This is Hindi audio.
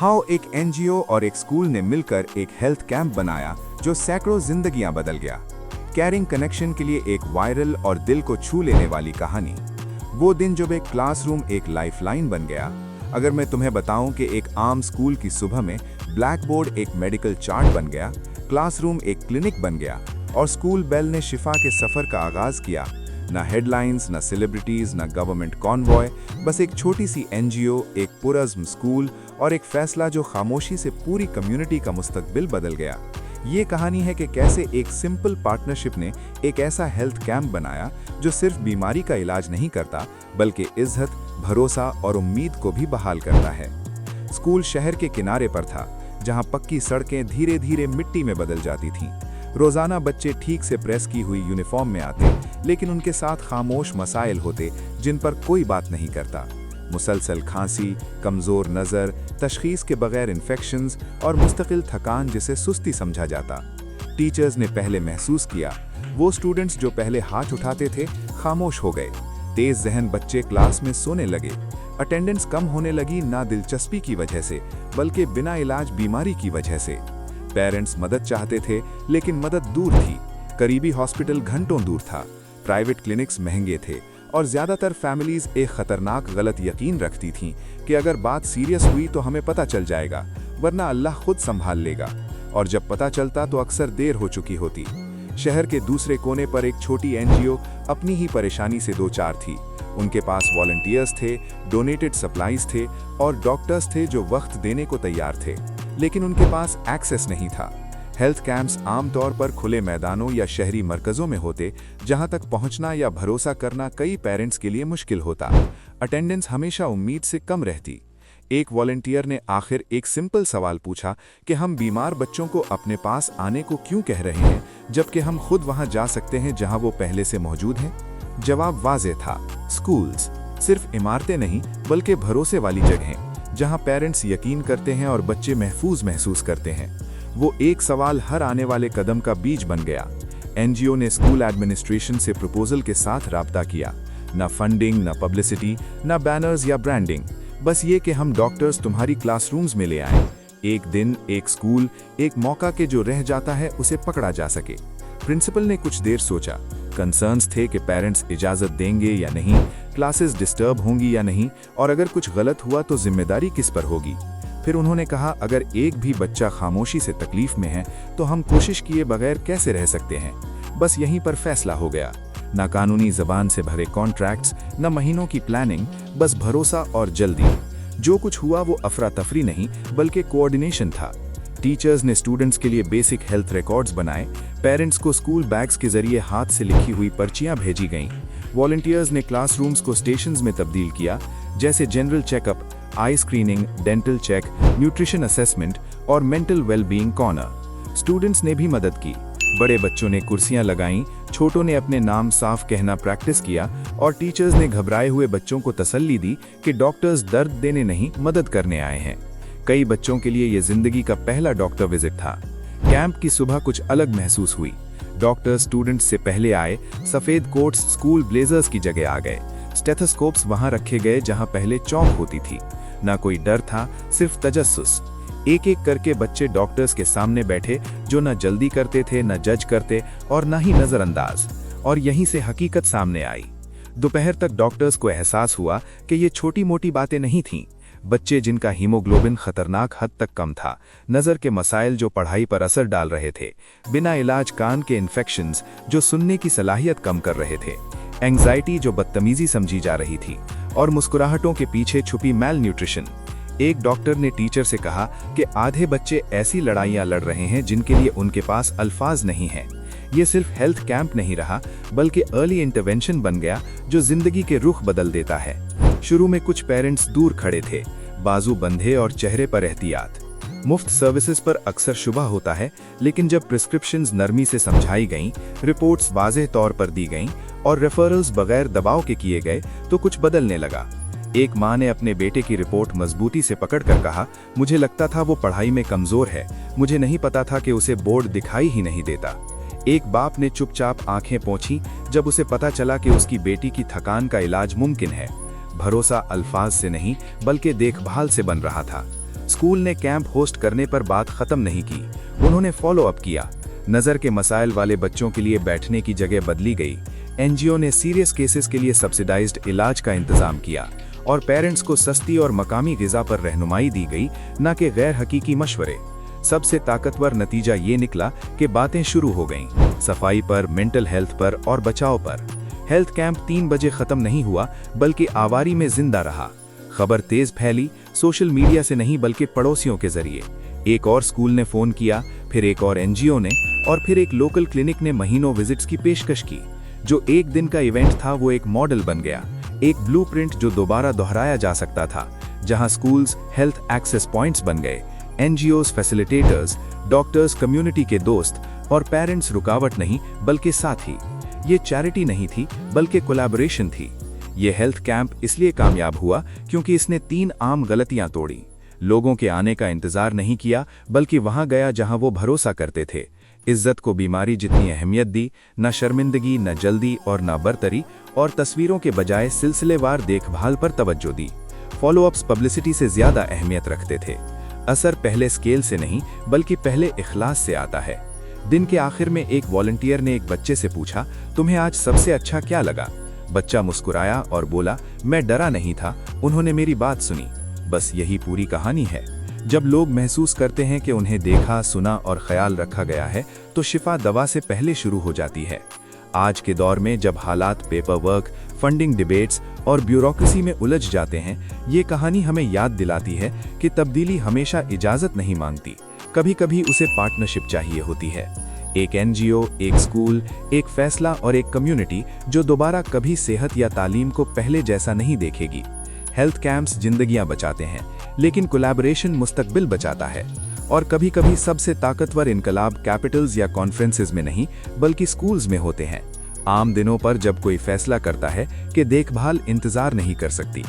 हाउ एक एनजीओ और एक स्कूल ने मिलकर एक हेल्थ कैंप बनाया जो सैकड़ों जिंदगियां बदल गया। कैरिंग कनेक्शन के लिए एक वायरल और दिल को छू लेने वाली कहानी। वो दिन जब एक क्लासरूम एक लाइफलाइन बन गया। अगर मैं तुम्हें बताऊं कि एक आम स्कूल की सुबह में ब्लैक बोर्ड एक मेडिकल चार्ट बन गया, क्लासरूम एक क्लिनिक बन गया और स्कूल बेल ने शिफा के सफर का आगाज किया। ना हेडलाइंस, ना सेलिब्रिटीज, ना गवर्नमेंट कॉन्वॉय, बस एक छोटी सी एनजीओ, एक पुरज़्म स्कूल और एक फैसला जो खामोशी से पूरी कम्युनिटी का मुस्तकबिल बदल गया। ये कहानी है कि कैसे एक सिंपल पार्टनरशिप ने एक ऐसा हेल्थ कैंप बनाया जो सिर्फ बीमारी का इलाज नहीं करता बल्कि इज्जत, भरोसा और उम्मीद को भी बहाल करता है। स्कूल शहर के किनारे पर था, जहां पक्की सड़कें धीरे धीरे मिट्टी में बदल जाती थीं। रोजाना बच्चे ठीक से प्रेस की हुई यूनिफॉर्म में आते, लेकिन उनके साथ खामोश मसाइल होते जिन पर कोई बात नहीं करता। मुसलसल खांसी, कमजोर नज़र, तशखीस के बगैर इन्फेक्शंस और मुस्तकिल थकान जिसे सुस्ती समझा जाता। टीचर्स ने पहले महसूस किया, वो स्टूडेंट्स जो पहले हाथ उठाते थे खामोश हो गए। तेज जहन बच्चे क्लास में सोने लगे। अटेंडेंस कम होने लगी, ना दिलचस्पी की वजह से बल्कि बिना इलाज बीमारी की वजह से। पेरेंट्स मदद चाहते थे लेकिन मदद दूर थी। करीबी हॉस्पिटल घंटों दूर था, प्राइवेट क्लिनिक्स महंगे थे और ज्यादातर फैमिलीज एक खतरनाक गलत यकीन रखती थीं कि अगर बात सीरियस हुई तो हमें पता चल जाएगा, वरना अल्लाह खुद संभाल लेगा। और जब पता चलता तो अक्सर देर हो चुकी होती। शहर के दूसरे कोने पर एक छोटी एनजीओ अपनी ही परेशानी से दो चार थी। उनके पास वॉलंटियर्स थे, डोनेटेड सप्लाईज थे और डॉक्टर्स थे जो वक्त देने को तैयार थे, लेकिन उनके पास एक्सेस नहीं था। हेल्थ कैंप्स आमतौर पर खुले मैदानों या शहरी मरकजों में होते, जहां तक पहुंचना या भरोसा करना कई पेरेंट्स के लिए मुश्किल होता। अटेंडेंस हमेशा उम्मीद से कम रहती। एक वॉलंटियर ने आखिर एक सिंपल सवाल पूछा कि हम बीमार बच्चों को अपने पास आने को क्यों कह रहे हैं, जबकि हम खुद वहां जा सकते हैं जहां वो पहले से मौजूद हैं। जवाब वाज़ेह था, स्कूल्स सिर्फ इमारतें नहीं बल्कि भरोसे वाली जगहें, जहां पेरेंट्स यकीन करते हैं और बच्चे महफूज महसूस करते हैं। वो एक सवाल हर आने वाले कदम का बीज बन गया। एनजीओ ने स्कूल एडमिनिस्ट्रेशन से प्रपोजल के साथ राब्ता किया। न फंडिंग, न पब्लिसिटी, न बैनर्स या ब्रांडिंग, बस ये कि हम डॉक्टर्स तुम्हारी क्लासरूम्स में ले आएं। एक दिन, एक स्कूल, एक मौका के जो रह जाता है उसे पकड़ा जा सके। प्रिंसिपल ने कुछ देर सोचा। कंसर्न्स थे कि पेरेंट्स इजाज़त देंगे या नहीं, क्लासेस डिस्टर्ब होंगी या नहीं, और अगर कुछ गलत हुआ तो जिम्मेदारी किस पर होगी। फिर उन्होंने कहा, अगर एक भी बच्चा खामोशी से तकलीफ में है तो हम कोशिश किए बगैर कैसे रह सकते हैं। बस यहीं पर फैसला हो गया। ना कानूनी जबान से भरे कॉन्ट्रैक्ट्स, न महीनों की प्लानिंग, बस भरोसा और जल्दी। जो कुछ हुआ वो अफरा तफरी नहीं बल्कि कोऑर्डिनेशन था। टीचर्स ने स्टूडेंट्स के लिए बेसिक हेल्थ रिकॉर्ड्स बनाए, पेरेंट्स को स्कूल बैग्स के जरिए हाथ से लिखी हुई पर्चियां भेजी गईं, वॉलंटियर्स ने क्लासरूम्स को स्टेशंस में तब्दील किया, जैसे general checkup, eye screening, dental check, nutrition assessment और मेंटल वेलबीइंग कॉर्नर। स्टूडेंट्स ने भी मदद की। बड़े बच्चों ने कुर्सियां लगाईं, छोटों ने अपने नाम साफ कहना प्रैक्टिस किया और टीचर्स ने घबराए हुए बच्चों को तसल्ली दी कि डॉक्टर्स दर्द देने नहीं, मदद करने आए हैं। कई बच्चों के लिए ये जिंदगी का पहला डॉक्टर विजिट था। कैंप की सुबह कुछ अलग महसूस हुई। डॉक्टर्स स्टूडेंट्स से पहले आए, सफेद कोट्स स्कूल ब्लेजर्स की जगह आ गए। स्टेथोस्कोप्स वहां रखे गए जहां पहले चौक होती थी। ना कोई डर था, सिर्फ तजस्सुस। एक एक करके बच्चे डॉक्टर्स के सामने बैठे, जो न जल्दी करते थे, न जज करते और न ही नजरअंदाज। और यहीं से हकीकत सामने आई। दोपहर तक डॉक्टर्स को एहसास हुआ कि ये छोटी मोटी बातें नहीं थीं। बच्चे जिनका हीमोग्लोबिन खतरनाक हद तक कम था, नज़र के मसाइल जो पढ़ाई पर असर डाल रहे थे, बिना इलाज कान के इन्फेक्शंस जो सुनने की सलाहियत कम कर रहे थे, एंग्जाइटी जो बदतमीजी समझी जा रही थी, और मुस्कुराहटों के पीछे छुपी मैल न्यूट्रिशन। एक डॉक्टर ने टीचर से कहा कि आधे बच्चे ऐसी लड़ाइयां लड़ रहे हैं जिनके लिए उनके पास अल्फाज नहीं हैं। ये सिर्फ हेल्थ कैंप नहीं रहा बल्कि अर्ली इंटरवेंशन बन गया जो जिंदगी के रुख बदल देता है। शुरू में कुछ पेरेंट्स दूर खड़े थे, बाजू बंधे और चेहरे पर एहतियात। मुफ्त सर्विसेज पर अक्सर शुबा होता है, लेकिन जब प्रिस्क्रिप्शंस नरमी से समझाई गईं, रिपोर्ट्स वाज़ेह तौर पर दी गईं और रेफरल्स बगैर दबाव के किए गए तो कुछ बदलने लगा। एक माँ ने अपने बेटे की रिपोर्ट मजबूती से पकड़कर कहा, मुझे लगता था वो पढ़ाई में कमजोर है, मुझे नहीं पता था कि उसे बोर्ड दिखाई ही नहीं देता। एक बाप ने चुपचाप आंखें पोंछी जब उसे पता चला कि उसकी बेटी की थकान का इलाज मुमकिन है। भरोसा अल्फाज से नहीं बल्कि देखभाल से बन रहा था। स्कूल ने कैंप होस्ट करने पर बात खत्म नहीं की, उन्होंने फॉलो अप किया। नज़र के मसाइल वाले बच्चों के लिए बैठने की जगह बदली गई। एनजीओ ने सीरियस केसेस के लिए सब्सिडाइज्ड इलाज का इंतजाम किया और पेरेंट्स को सस्ती और मकामी ग़िज़ा पर रहनुमाई दी गई, न कि गैर हकीकी मशवरे। सबसे ताकतवर नतीजा ये निकला कि बातें शुरू हो गईं, सफाई पर, मेंटल हेल्थ पर और बचाव पर। हेल्थ कैंप 3 बजे खत्म नहीं हुआ, बल्कि आवारी में जिंदा रहा। खबर तेज फैली, सोशल मीडिया से नहीं बल्कि पड़ोसियों के जरिए। एक और स्कूल ने फोन किया, फिर एक और एनजीओ ने, और फिर एक लोकल क्लिनिक ने महीनों विजिट्स की पेशकश की। जो एक दिन का इवेंट था वो एक मॉडल बन गया, एक ब्लूप्रिंट जो दोबारा दोहराया जा सकता था। जहां स्कूल्स हेल्थ एक्सेस पॉइंट्स बन गए, एनजीओस फैसिलिटेटर्स, डॉक्टर्स कम्युनिटी के दोस्त और पेरेंट्स रुकावट नहीं बल्कि साथी। ये चैरिटी नहीं थी बल्कि कोलैबोरेशन थी। ये हेल्थ कैंप इसलिए कामयाब हुआ क्योंकि इसने 3 आम गलतियां तोड़ी। लोगों के आने का इंतजार नहीं किया, बल्कि वहां गया जहां वो भरोसा करते थे। इज्जत को बीमारी जितनी अहमियत दी, न शर्मिंदगी, न जल्दी और न बरतरी, और तस्वीरों के बजाय सिलसिलेवार देखभाल पर तवज्जो दी। फॉलोअप्स पब्लिसिटी से ज्यादा अहमियत रखते थे। असर पहले स्केल से नहीं बल्कि पहले इखलास से आता है। दिन के आखिर में एक वॉलंटियर ने एक बच्चे से पूछा, तुम्हें आज सबसे अच्छा क्या लगा? बच्चा मुस्कुराया और बोला, मैं डरा नहीं था, उन्होंने मेरी बात सुनी। बस यही पूरी कहानी है। जब लोग महसूस करते हैं कि उन्हें देखा, सुना और ख्याल रखा गया है, तो शिफा दवा से पहले शुरू हो जाती है। आज के दौर में जब हालात पेपर वर्क, फंडिंग डिबेट्स और ब्यूरोक्रेसी में उलझ जाते हैं, ये कहानी हमें याद दिलाती है कि तब्दीली हमेशा इजाज़त नहीं मांगती, कभी कभी उसे पार्टनरशिप चाहिए होती है। एक एनजीओ, एक स्कूल, एक फैसला और एक कम्युनिटी जो दोबारा कभी सेहत या तालीम को पहले जैसा नहीं देखेगी। हेल्थ कैंप्स जिंदगियां बचाते हैं, लेकिन कोलैबोरेशन मुस्तकबिल बचाता है। और कभी कभी सबसे ताकतवर इनकलाब कैपिटल्स या कॉन्फ्रेंसेस में नहीं बल्कि स्कूल्स में होते हैं। आम दिनों पर जब कोई फैसला करता है कि देखभाल इंतजार नहीं कर सकती,